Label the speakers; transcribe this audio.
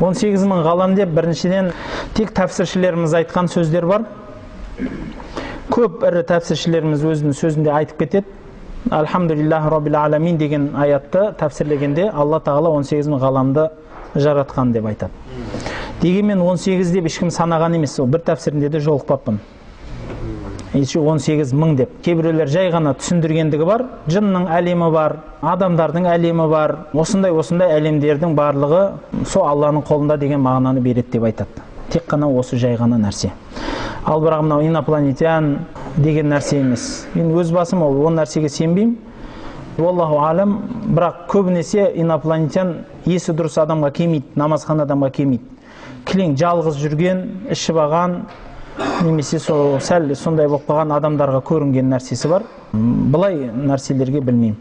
Speaker 1: 18 мың ғалам деп біріншіден тек тәпсіршілеріміз айтқан сөздер бар. Көп ірі тәпсіршілеріміз өзінің сөзінде айтып кетеді. Альхамдулиллахи раббил аламин деген аятты тәпсірлегенде Алла тағала 18 мың ғаламды жаратқан деп айтады. Дегенмен 18 деп ешкім санаған емес, ол бір тәпсірінде де жолықпаппын. 18 мың деп. Кейбіреулер жай ғана түсіндіргендігі бар, жынның әлемі бар, адамдардың әлемі бар, осындай әлемдердің барлығы сол Алланың қолында деген мағынаны береді деп айтады. Тек қана осы жай ғана нәрсе. Ал бірақ мынау инопланетян деген нәрсе емес. Мен өз басым ол нәрсеге сенбеймін. Аллаху алам, бірақ көбінесе инопланетян есі дұрыс адамға келмейді, намазхан адамға келмейді. Кілең жалғыз жүрген, ішіп алған, немесе сәл сондай болып қалған адамдарға көрінген нәрсесі бар. Бұлай нәрселерге білмеймін.